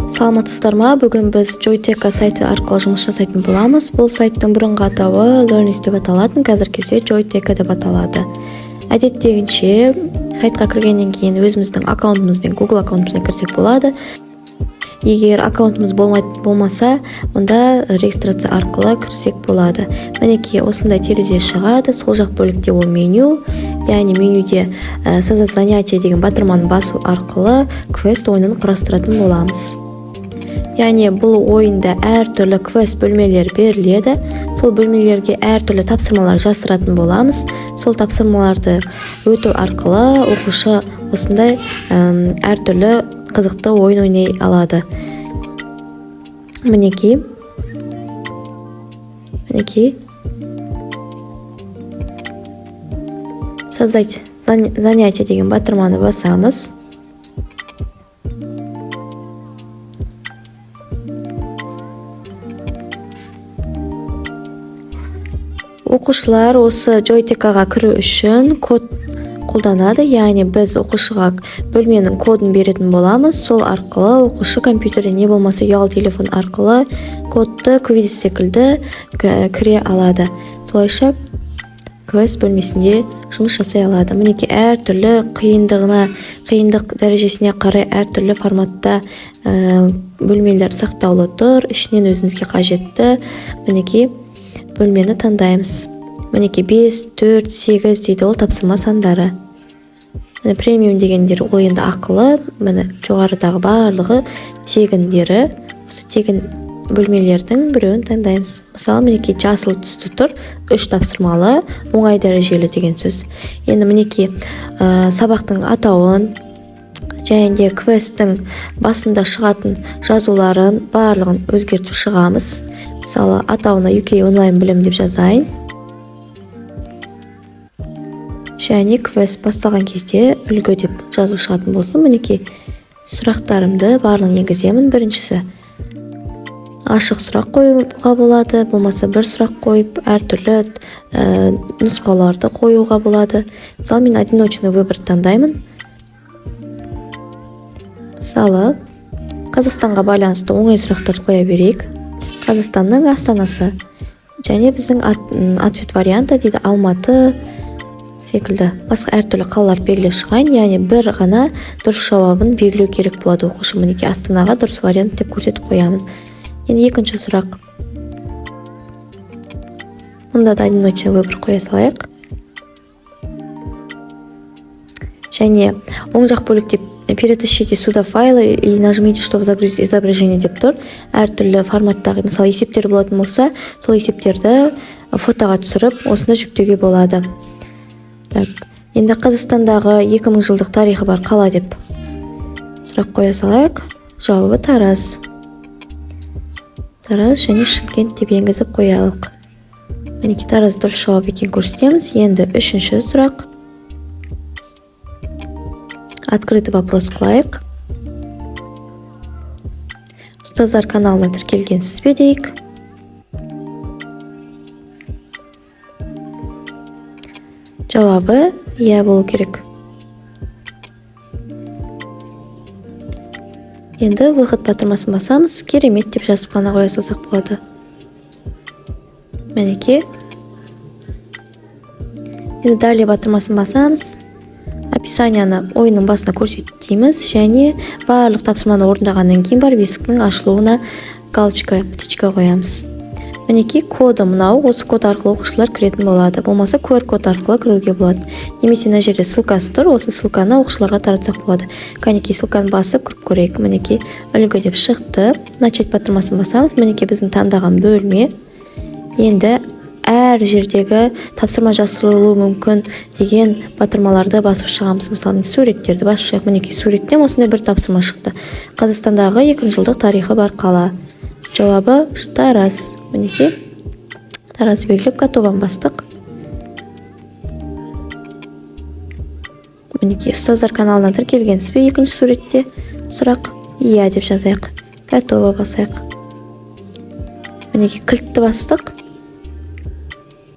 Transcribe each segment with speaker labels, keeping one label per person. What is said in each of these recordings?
Speaker 1: Саламатсыздар ма? Бүгін біз Joyteka сайты арқылы жұмыс жасайтын боламыз. Бұл сайттың бұрынғы атауы Learnist деп аталатын, қазір кезде Joyteka деп аталады. Әдеттегінше сайтқа кіргеннен кейін өзіміздің аккаунтымызбен, Google аккаунтымызбен кірсек болады. Егер аккаунтымыз болмаса, онда регистрация арқылы кірсек болады. Мінекей осындай терезе шығады. Сол жақ бөлікте ол меню, яғни менюде создать занятие деген батырманы басу арқылы квест ойынын құрастыратын боламыз. Яғни бұл ойында әртүрлі квест бөлмелер беріледі. Сол бөлмелерге әртүрлі тапсырмалар жасыратын боламыз. Сол тапсырмаларды өту арқылы оқушы осындай әртүрлі қызықты ойын ойнай алады. Мінекей. Создать занятие деген батырманы басамыз. Оқушылар осы Joytekaға кіру үшін код қолданады, яғни біз оқушыға бөлменің кодын беретін боламыз. Сол арқылы оқушы компьютерде не болмаса ұялы телефон арқылы кодты квиз секілді кіре алады. Солайша квест бөлмесінде жұмыс жасай алады. Мінекей әртүрлі қиындық дәрежесіне қарай әртүрлі форматта бөлмелер сақтаулы тұр. Ішінен өзімізге қажетті мінекей бөлмені таңдаймыз. Мінекей 5, 4, 8 дейді, ол тапсырма сандары. Премиум дегендер ол енді ақылы, міне жоғарыдағы барлығы тегіндері. Осы тегін бөлмелердің біреуін таңдаймыз. Мысалы, мінекей жасыл түсті тұр, 3 тапсырмалы, оңай дәрежелі деген сөз. Енді мінекей сабақтың атауын, және де квесттің басында шығатын жазуларын барлығын өзгертіп шығамыз. Мысалы, атауына UK онлайн білім деп жазайын. Және квест басталған кезде үлгі деп жазу шығатын болсын. Мінекей сұрақтарымды барлығын енгіземін. Біріншісі ашық сұрақ қоюға болады, болмаса бір сұрақ қойып, әртүрлі нұсқаларды қоюға болады. Мысалы, мен одиночный выбор таңдаймын. Мысалы, Қазақстанға байланысты оңай сұрақтарды қоя берейік. Қазақстанның астанасы. Және біздің ответ варианты дейді Алматы секілді. Басқа әртүрлі қалалар белгілеп шығайын, яғни бір ғана дұрыс жауабын белгілеу керек болады оқушы. Мінекей Астанаға дұрыс вариант деп көрсетіп қоямын. Енді екінші сұрақ. Мұнда да одиночный выбор қоя салайық. Және оң жақ бөлікте перетащите сюда файлы или нажмите, чтобы загрузить изображение деп тұр. Әртүрлі форматтағы, мысалы, есептер болатын болса, сол есептерді фотоға түсіріп, осында жүктеуге болады. Так, енді Қазақстандағы 2000 жылдық тарихы бар қала деп сұрақ қоя салайық. Жауабы Тараз. Тараз және Шымкент деп енгізіп қоялық. Мінекей Тараз дұрыс жауап екен көрсетеміз. Енді үшінші сұрақ. Открытый вопрос қылайық. Ұстаздар каналына тіркелгенсіз бе дейік. Жауабы иә болу керек. Енді выход батырмасын басамыз. Керемет деп жазып қана қоя салсақ болады. Мінекей. Енді далее батырмасын басамыз. Описанияны ойынның басына көрсетейміз, және барлық тапсырманы орындағаннан кейін бар бесіктің ашылуына галочка, птичка қоямыз. Мінекей коды мынау, осы код арқылы оқушылар кіретін болады. Болмаса QR код арқылы кіруге болады. Немесе мына жерде ссылкасы тұр, осы ссылканы оқушыларға таратсақ болады. Кәнекей ссылканы басып кіріп көрейік. Мінекей үлгі деп шықты. Начать батырмасын басамыз. Мінекей біздің таңдаған бөлме. Енді әр жердегі тапсырма жасырылуы мүмкін деген батырмаларды басып шығамыз. Мысалы, суреттерді басып шығайық. Мінекей суреттен осындай бір тапсырма шықты. Қазақстандағы 2000 жылдық тарихы бар қала. Жауабы Тараз. Мінекей Тараз белгілеп готовын бастық. Мінекей ұстаздар каналына тіркелгенсіз бе екінші суретте? Сұрақ иә деп жазайық. Готово басайық. Мінекей кілтті бастық.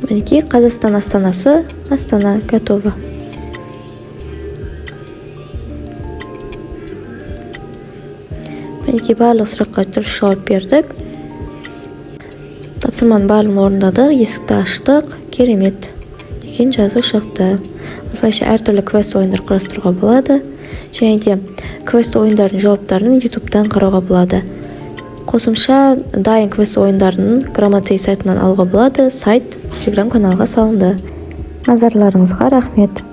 Speaker 1: Мінекей Қазақстан астанасы, Астана, готово. Мінекей барлық сұраққа дұрыс жауап бердік. Тапсырманың барлығын орындадық, есікті аштық, керемет деген жазу шықты. Осылайша әртүрлі квест ойындар құрастыруға болады. Және де квест ойындардың жауаптарын YouTube'дан қарауға болады. Қосымша дайын квест ойындарын Грамотей сайтынан алуға болады. Сайт Telegram каналға салынды. Назарларыңызға рахмет.